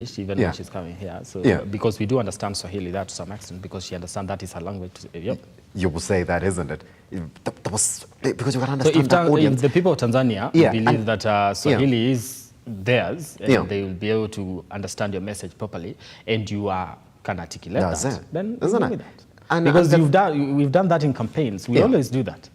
even when she's coming here. So because we do understand Swahili that to some extent, because she understands that is her language. Yep. You will say that, isn't it? That was because you can understand the audience. If the people of Tanzania believe that Swahili is theirs, and they will be able to understand your message properly, and you can articulate then isn't it? And because we've done that in campaigns. We always do that.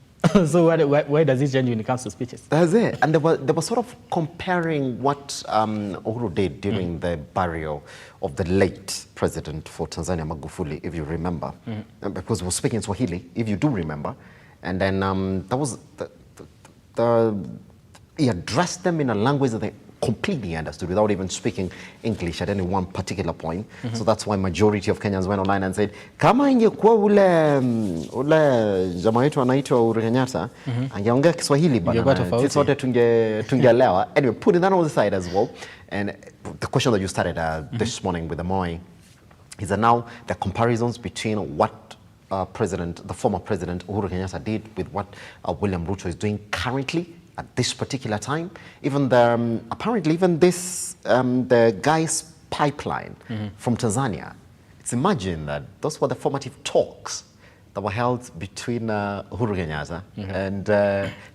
So why does it change when it comes to speeches? That's it. And they were sort of comparing what Uhuru did during the burial of the late president for Tanzania, Magufuli, if you remember. Because he was speaking Swahili, if you do remember. And then that was he addressed them in a language that they completely understood without even speaking English at any one particular point. So that's why majority of Kenyans went online and said, kama ingekuwa ule jamaa wetu anaitwa Uhuru Kenyatta angeongea Kiswahili bana, sisi sote tungeelewa. Anyway, putting that on the side as well. And the question that you started this morning with Amwai is that now the comparisons between what the former president Uhuru Kenyatta did with what William Ruto is doing currently at this particular time, even the apparently even this the guy's pipeline from Tanzania. It's imagine that those were the formative talks that were held between Uhuru Kenyatta and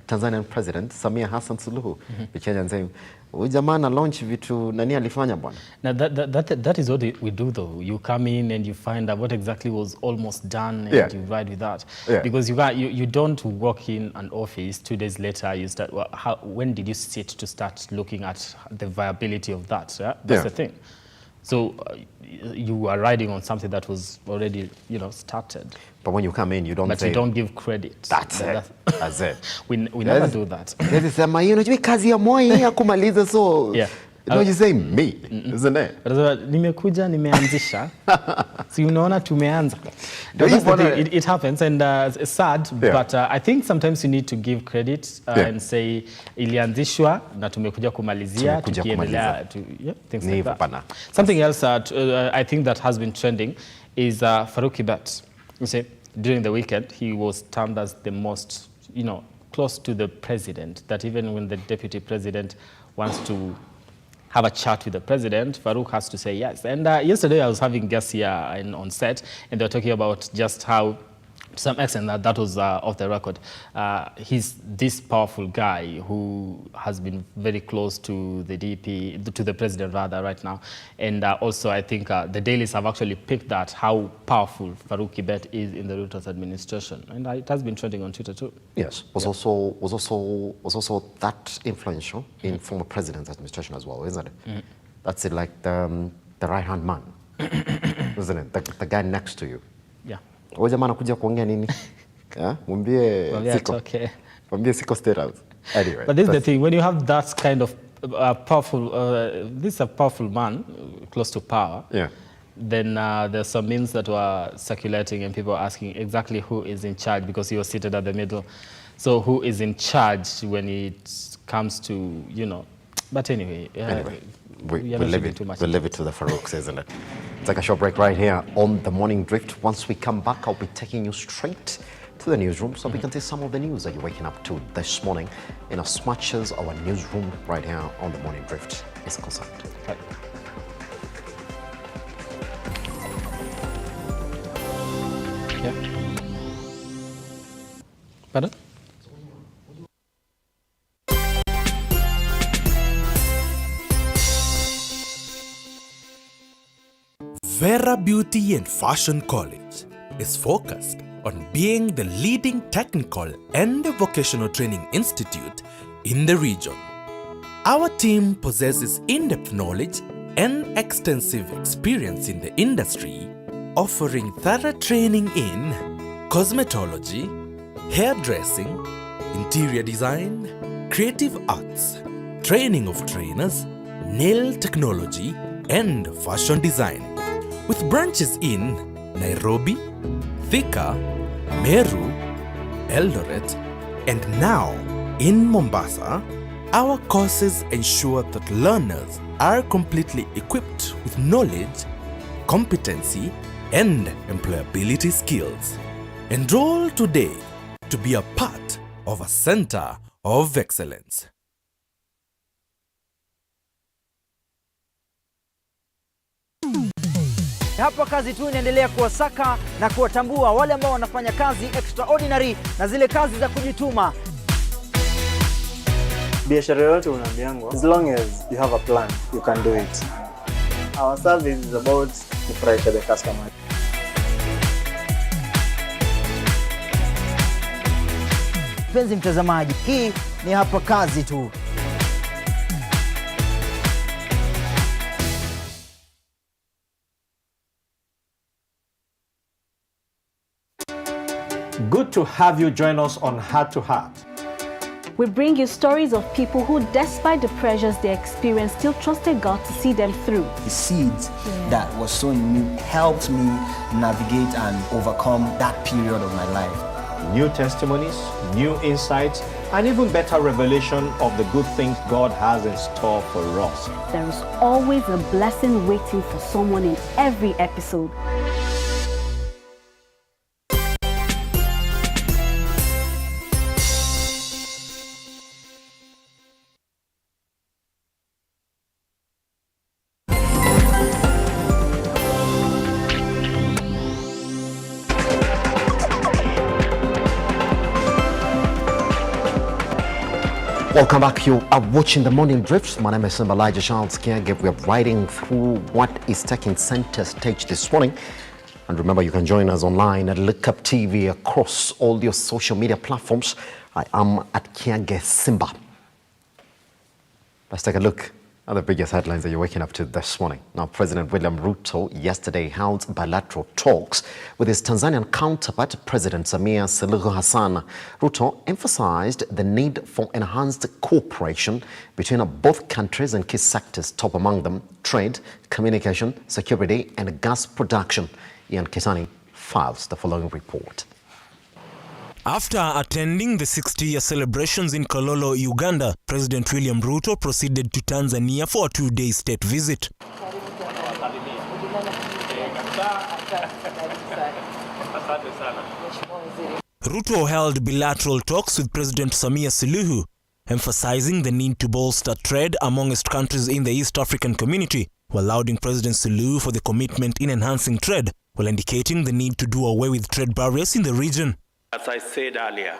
Tanzanian President Samia Hassan Suluhu. Kenyans saying, "Huyu jamaa na launch vitu nani alifanya bwana." Now that is what we do though. You come in and you find out what exactly was almost done, and you ride with that. Because you don't walk in an office 2 days later. You start. Well, when did you sit to start looking at the viability of that? That's the thing. So you are riding on something that was already, started. But when you come in, you don't. But you don't give credit. That's it. That's it. We never do that. Kazi ya Moi ya kumaliza so. No, you say me, isn't it? Nimekuja, nimeanzisha. So unaona tumeanza. It happens and it's sad, but I think sometimes you need to give credit and say ilianzishwa na tumekuja kumalizia, tukiendelea things like that. Something else I think that has been trending is Farouk Kibet. You see, during the weekend he was termed as the most, close to the president, that even when the deputy president wants to have a chat with the president, Farouk has to say yes. And yesterday I was having guests here on set, and they were talking about just how, to some extent, that was off the record. He's this powerful guy who has been very close to the DP, to the president rather, right now. And also I think the dailies have actually picked that, how powerful Farouk Kibet is in the Ruto's administration. And it has been trending on Twitter too. Yes, was also that influential in former president's administration as well, isn't it? That's it, like the right-hand man, isn't it? The guy next to you. Yeah. Wewe jamaa anakuja kuongea nini? Mwambie siko state house. Anyway. But this is the thing, when you have that kind of powerful, this is a powerful man close to power. Then there's some memes that were circulating and people were asking exactly who is in charge, because he was seated at the middle. So who is in charge when it comes to, But anyway. We'll leave it to the Farouks, isn't it? Take a short break right here on The Morning Drift. Once we come back, I'll be taking you straight to the newsroom so we can see some of the news that you're waking up to this morning, in as much as our newsroom right here on The Morning Drift is concerned. Right. Pardon? Vera Beauty and Fashion College is focused on being the leading technical and vocational training institute in the region. Our team possesses in-depth knowledge and extensive experience in the industry, offering thorough training in cosmetology, hairdressing, interior design, creative arts, training of trainers, nail technology, and fashion design. With branches in Nairobi, Thika, Meru, Eldoret, and now in Mombasa, our courses ensure that learners are completely equipped with knowledge, competency, and employability skills. Enroll today to be a part of a center of excellence. Hapa kazi tu inaendelea kuwasaka na kuwatambua wale ambao wanafanya kazi extraordinary na zile kazi za kujituma. Biashara yote unaambiangwa, as long as you have a plan, you can do it. Our service is about to pressure the customer. Mpenzi mtazamaji, hii ni Hapa Kazi Tu. Good to have you join us on Heart to Heart. We bring you stories of people who, despite the pressures they experienced, still trusted God to see them through. The seeds that was sown in me helped me navigate and overcome that period of my life. New testimonies, new insights, and even better revelation of the good things God has in store for us. There is always a blessing waiting for someone in every episode. Welcome back. You are watching The Morning Drift. My name is Simba Kiage. We are riding through what is taking center stage this morning. And remember, you can join us online at Look Up TV across all your social media platforms. I am at Kiage Simba. Let's take a look at the biggest headlines that you're waking up to this morning. Now, President William Ruto yesterday held bilateral talks with his Tanzanian counterpart, President Samia Suluhu Hassan. Ruto emphasized the need for enhanced cooperation between both countries in key sectors, top among them trade, communication, security, and gas production. Ian Kisani files the following report. After attending the 60-year celebrations in Kololo, Uganda, President William Ruto proceeded to Tanzania for a 2-day state visit. Ruto held bilateral talks with President Samia Suluhu, emphasizing the need to bolster trade amongst countries in the East African community, while lauding President Suluhu for the commitment in enhancing trade, while indicating the need to do away with trade barriers in the region. As I said earlier,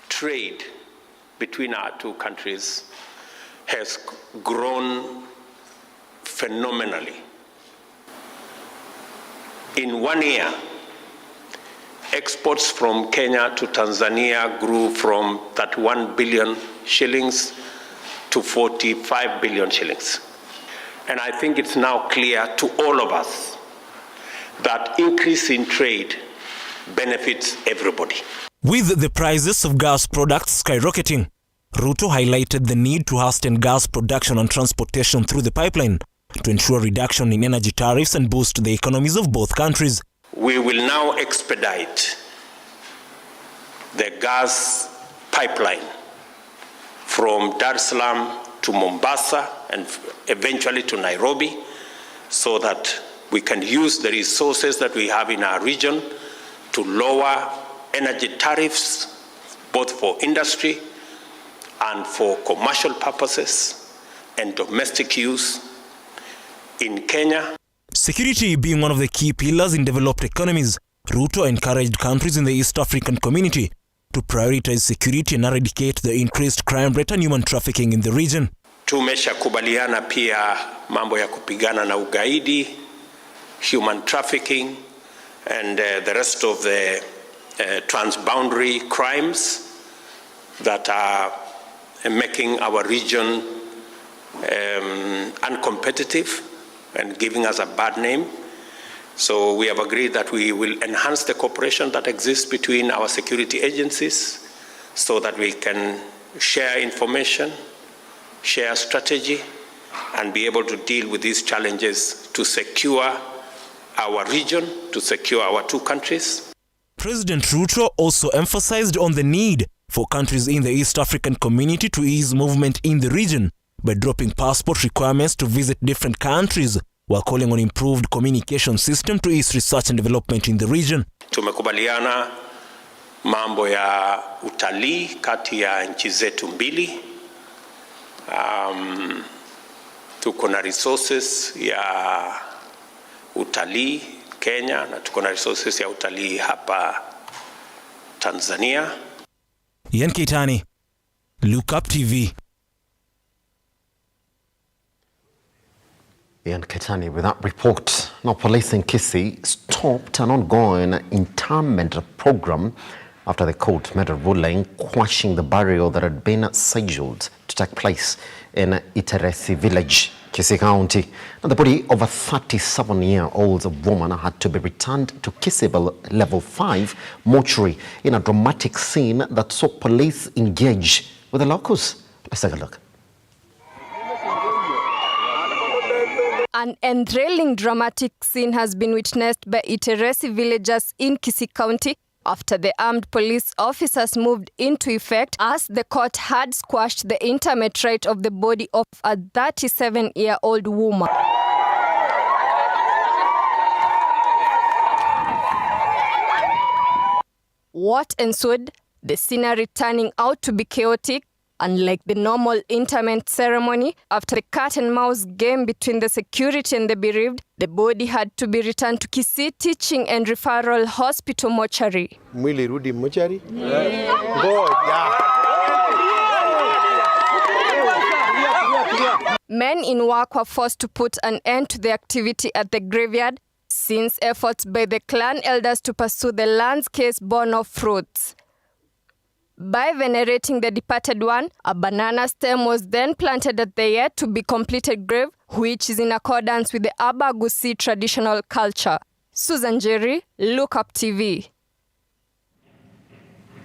trade between our two countries has grown phenomenally. In 1 year, exports from Kenya to Tanzania grew from 31 billion shillings to 45 billion shillings. And I think it's now clear to all of us that increase in trade benefits everybody. With the prices of gas products skyrocketing, Ruto highlighted the need to hasten gas production and transportation through the pipeline to ensure reduction in energy tariffs and boost the economies of both countries. We will now expedite the gas pipeline from Dar es Salaam to Mombasa and eventually to Nairobi, so that we can use the resources that we have in our region to lower energy tariffs, both for industry and for commercial purposes and domestic use in Kenya. Security being one of the key pillars in developed economies, Ruto encouraged countries in the East African community to prioritize security and eradicate the increased crime rate and human trafficking in the region. Tumeshakubaliana pia mambo ya kupigana na ugaidi, human trafficking, and the rest of the transboundary crimes that are making our region uncompetitive and giving us a bad name. So we have agreed that we will enhance the cooperation that exists between our security agencies so that we can share information, share strategy, and be able to deal with these challenges to secure our region, to secure our two countries. President Ruto also emphasized on the need for countries in the East African community to ease movement in the region by dropping passport requirements to visit different countries, while calling on improved communication system to ease research and development in the region. Tumekubaliana mambo ya utalii kati ya nchi zetu mbili. Tuko na resources ya utalii Kenya na tuko na resources ya utalii hapa Tanzania. Ian Keitani, Look Up TV. Ian Keitani with that report. Now, police in Kisii stopped an ongoing internment program after the court made a ruling quashing the burial that had been scheduled to take place in Iteresi village, Kisii County. Now, the body of a 37-year-old woman had to be returned to Kisii Level 5 mortuary in a dramatic scene that saw police engage with the locals. Let's take a look. An enthralling dramatic scene has been witnessed by Iteresi villagers in Kisii County after the armed police officers moved into effect as the court had squashed the interment right of the body of a 37-year-old woman. What ensued? The scenery turning out to be chaotic. Unlike the normal interment ceremony, after a cat-and-mouse game between the security and the bereaved, the body had to be returned to Kisii Teaching and Referral Hospital mortuary. Mwili rudi mortuary? Men in work were forced to put an end to the activity at the graveyard since efforts by the clan elders to pursue the land's case bore no fruits. By venerating the departed one, a banana stem was then planted at the yet-to-be-completed grave, which is in accordance with the Abagusi traditional culture. Susan Jerry, Look Up TV.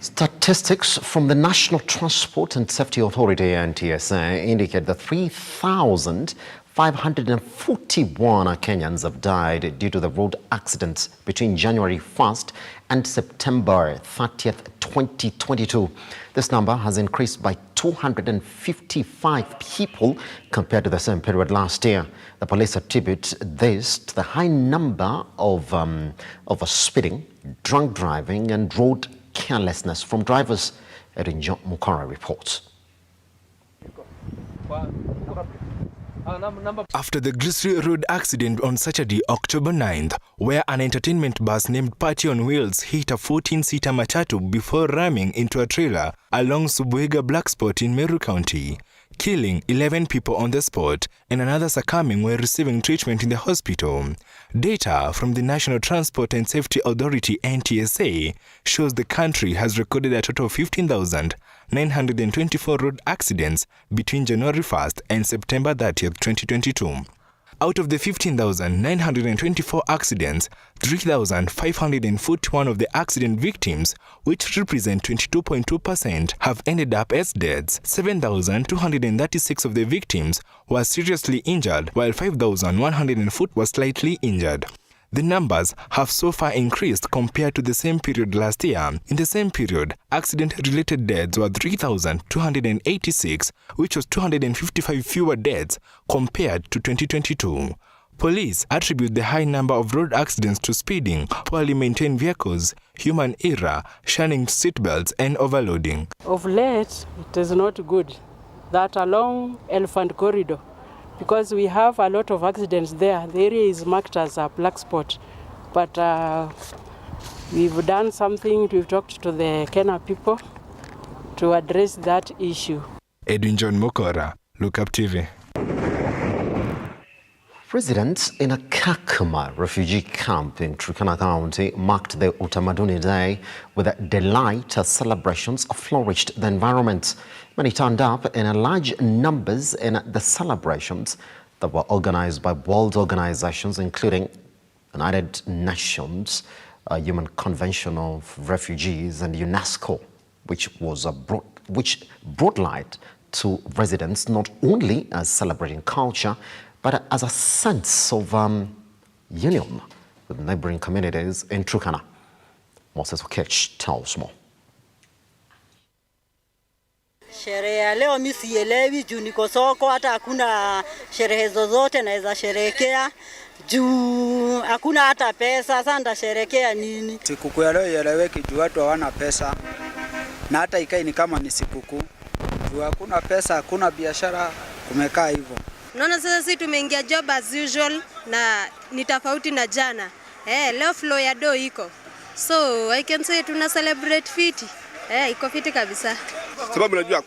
Statistics from the National Transport and Safety Authority, NTSA, indicate that 3,541 Kenyans have died due to the road accidents between January 1st and September 30th, 2022. This number has increased by 255 people compared to the same period last year. The police attribute this to the high number of speeding, drunk driving, and road carelessness from drivers. John Mukara reports. After the grisly road accident on Saturday, October 9th, where an entertainment bus named Party on Wheels hit a 14-seater matatu before ramming into a trailer along Subuega Black Spot in Meru County, killing 11 people on the spot and another succumbing while receiving treatment in the hospital. Data from the National Transport and Safety Authority (NTSA) shows the country has recorded a total of 15,924 road accidents between January 1st and September 30th, 2022. Out of the 15,924 accidents, 3,541 of the accident victims, which represent 22.2%, have ended up as deaths. 7,236 of the victims were seriously injured, while 5,104 were slightly injured. The numbers have so far increased compared to the same period last year. In the same period, accident-related deaths were 3,286, which was 255 fewer deaths compared to 2022. Police attribute the high number of road accidents to speeding, poorly maintained vehicles, human error, shunning seatbelts, and overloading. Of late, it is not good that along Elephant Corridor, because we have a lot of accidents there. The area is marked as a black spot. But we've done something, we've talked to the Kenya people to address that issue. John Mukara, Look Up TV. Residents in a Kakuma refugee camp in Turkana County marked the Utamaduni Day with delight as celebrations flourished the environment. Many turned up in large numbers in the celebrations that were organized by world organizations including United Nations, Human Convention of Refugees, and UNESCO, which brought light to residents not only as celebrating culture, but as a sense of union with neighboring communities in Turkana. Moses Okech tells more. Sherehe leo mimi sielewi juu niko soko, hata hakuna sherehe zozote naweza sherehekea juu hakuna hata pesa. Sasa ndasherehekea nini? Sikukuu ya leo ieleweki juu watu hawana pesa, na hata ikai ni kama ni sikukuu juu hakuna pesa, hakuna biashara, kumekaa hivyo. Unaona sasa sisi tumeingia job as usual na ni tofauti na jana. Leo flow ya do iko. So I can say tuna celebrate fiti. Iko fiti kabisa. Sababu najua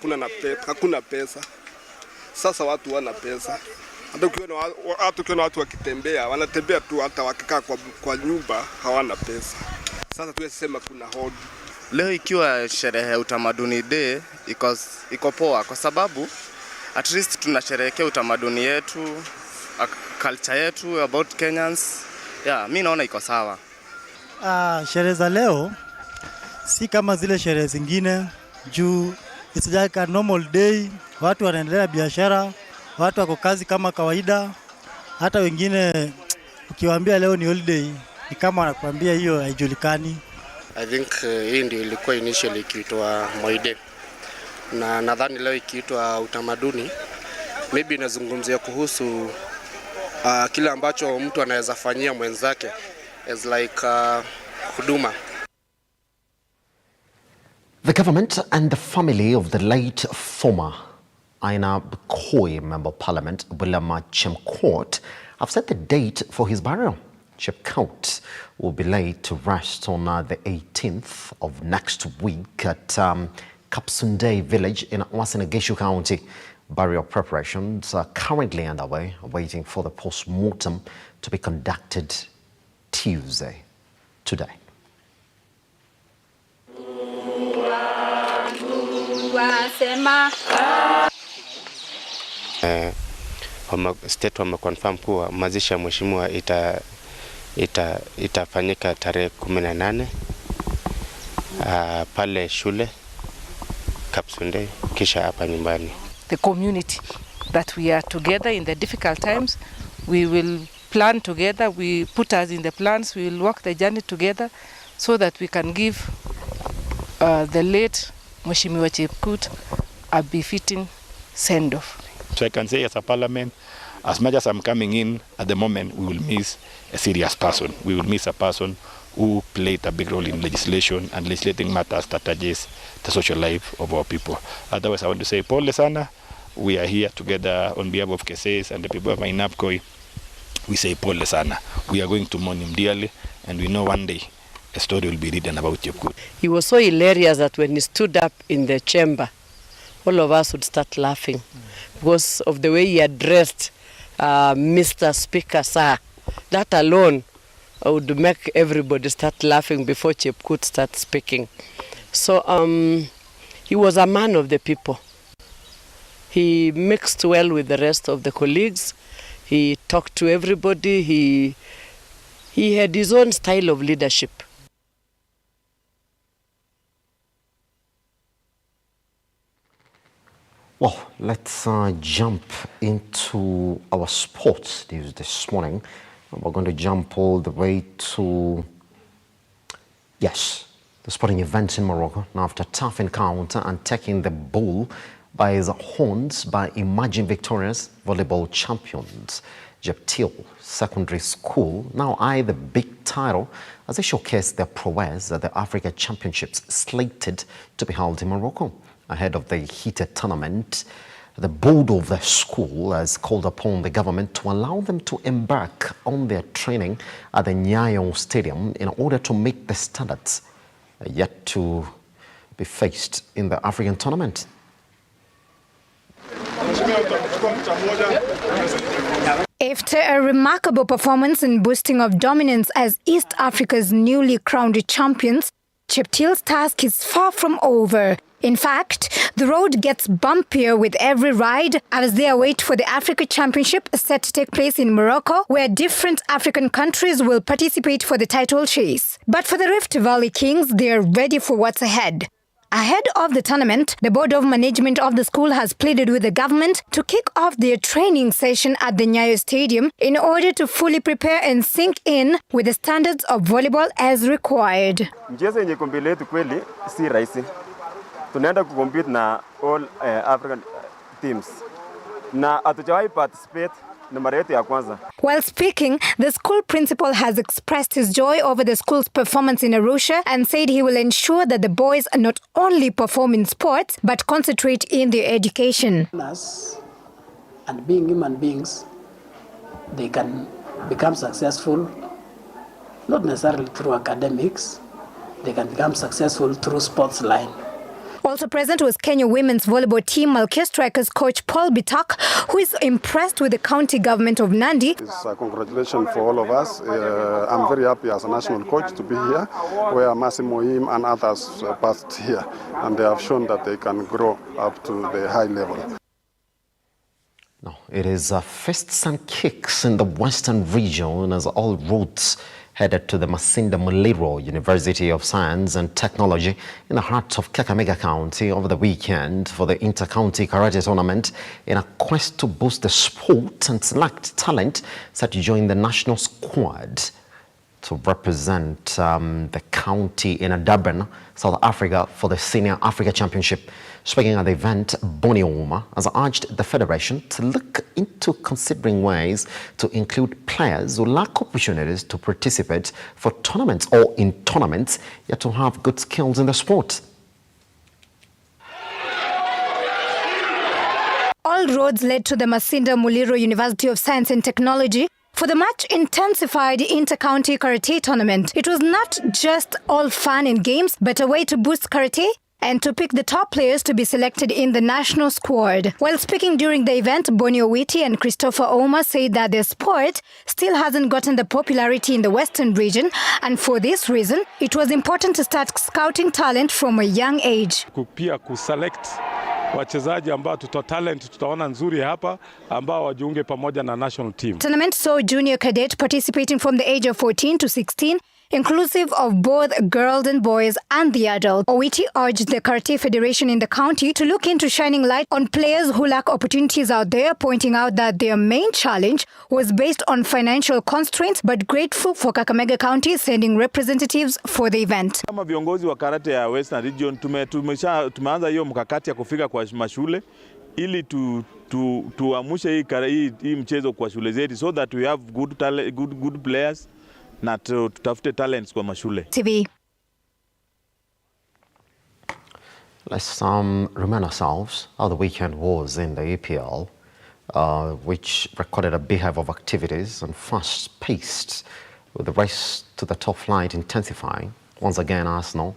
hakuna pesa. Sasa watu wana pesa. Hata ukiona watu wakitembea, wanatembea tu, hata wakikaa kwa nyumba hawana pesa. Sasa tuwezi sema kuna hodi. Leo ikiwa sherehe ya utamaduni day, iko poa kwa sababu at least tunasherehekea utamaduni yetu, culture yetu about Kenyans. Mimi naona iko sawa. Sherehe za leo si kama zile sherehe zingine juu it's like a normal day. Watu wanaendelea biashara, watu wako kazi kama kawaida. Hata wengine ukiwaambia leo ni holiday ni kama wanakuambia hiyo haijulikani. I think hii ndio ilikuwa initially ikiitwa Moi Day. Na nadhani leo ikiitwa utamaduni, maybe inazungumzia kuhusu kile ambacho mtu anaweza fanyia mwenzake as like huduma. The government and the family of the late former Aina Koi Member of Parliament, William Chemcourt, have set the date for his burial. Chemcourt will be laid to rest on the 18th of next week at Kapsunde village in Uasin Gishu County. Burial preparations are currently underway, waiting for the post-mortem to be conducted Tuesday, today. State wameconfirm kuwa mazishi ya mheshimiwa itafanyika tarehe 18 pale shule Kapsunde kisha hapa nyumbani. The community that we are together in the difficult times, we will plan together, we put us in the plans, we will walk the journey together so that we can give the late Mheshimiwa Chepkut a befitting send-off. So I can say as a parliament, as much as I'm coming in at the moment, we will miss a serious person. We will miss a person who played a big role in legislation and legislating matters that address the social life of our people. Otherwise, I want to say, pole sana, we are here together on behalf of Keses and the people of Ainabkoi. We say pole sana. We are going to mourn him dearly, and we know one day a story will be written about Chepkut. He was so hilarious that when he stood up in the chamber, all of us would start laughing because of the way he addressed Mr. Speaker, sir. That alone would make everybody start laughing before Chepkut starts speaking. So he was a man of the people. He mixed well with the rest of the colleagues. He talked to everybody. He had his own style of leadership. Well, let's jump into our sports news this morning. We're going to jump all the way to, yes, the sporting events in Morocco. Now, after a tough encounter and taking the bull by his horns by emerging victorious volleyball champions, Jeptil Secondary School now eye the big title as they showcase their prowess at the Africa Championships slated to be held in Morocco. Ahead of the heated tournament, the board of the school has called upon the government to allow them to embark on their training at the Nyayo Stadium in order to meet the standards yet to be faced in the African tournament. After a remarkable performance in boosting of dominance as East Africa's newly crowned champions, Cheptil's task is far from over. In fact, the road gets bumpier with every ride as they await for the Africa Championship set to take place in Morocco, where different African countries will participate for the title chase. But for the Rift Valley Kings, they are ready for what's ahead. Ahead of the tournament, the board of management of the school has pleaded with the government to kick off their training session at the Nyayo Stadium in order to fully prepare and sink in with the standards of volleyball as required. Mchezo yenye kombe letu kweli si rahisi. Tunaenda kucompete na all African teams. Na hatujawahi participate na mara yetu ya kwanza. While speaking, the school principal has expressed his joy over the school's performance in Arusha and said he will ensure that the boys not only perform in sports but concentrate in their education. And being human beings, they can become successful, not necessarily through academics, they can become successful through sports line. Also present was Kenya women's volleyball team Malkia Strikers coach Paul Bitak, who is impressed with the county government of Nandi. It's a congratulations for all of us. I'm very happy as a national coach to be here, where Massimo Im and others passed here, and they have shown that they can grow up to the high level. No, it is fists and kicks in the Western region as all routes headed to the Masinda Muliro University of Science and Technology in the heart of Kakamega County over the weekend for the Inter-County Karate Tournament in a quest to boost the sport and select talent set to join the national squad to represent the county in Durban, South Africa for the Senior Africa Championship. Speaking at the event, Boni Ouma has urged the Federation to look into considering ways to include players who lack opportunities to participate for tournaments or in tournaments, yet to have good skills in the sport. All roads led to the Masinda Muliro University of Science and Technology for the much-intensified Inter-County Karate Tournament. It was not just all fun and games, but a way to boost karate and to pick the top players to be selected in the national squad. While speaking during the event, Boni Owiti and Christopher Ouma said that the sport still hasn't gotten the popularity in the Western region, and for this reason, it was important to start scouting talent from a young age. Pia kuselect wachezaji ambao talent tutaona nzuri hapa ambao wajiunge pamoja na national team. Tournament saw junior cadet participating from the age of 14 to 16, inclusive of both girls and boys and the adults. Owiti urged the Karate Federation in the county to look into shining light on players who lack opportunities out there, pointing out that their main challenge was based on financial constraints, but grateful for Kakamega County sending representatives for the event. Kama viongozi wa karate ya Western Region tumeanza hiyo mkakati ya kufika kwa mashule ili tuamushe hii mchezo kwa shule zetu so that we have good players na tutafute talents kwa mashule. TV. Let's remind ourselves how the weekend was in the EPL, which recorded a beehive of activities and fast-paced, with the race to the top flight intensifying. Once again, Arsenal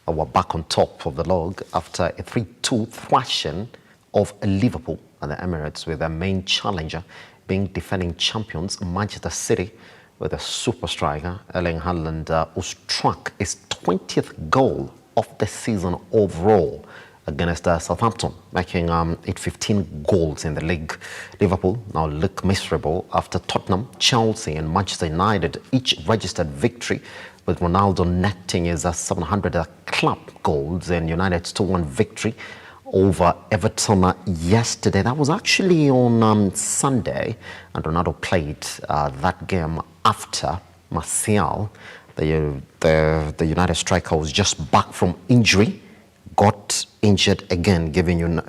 were back on top of the log after a 3-2 thrashing of Liverpool at the Emirates, with their main challenger being defending champions Manchester City, with a super striker, Erling Haaland, who struck his 20th goal of the season overall against Southampton, making it 15 goals in the league. Liverpool now look miserable after Tottenham, Chelsea and Manchester United each registered victory, with Ronaldo netting his 700th club goals and United's 2-1 victory over Everton yesterday. That was actually on Sunday, and Ronaldo played that game after Martial, the United striker, was just back from injury, got injured again, giving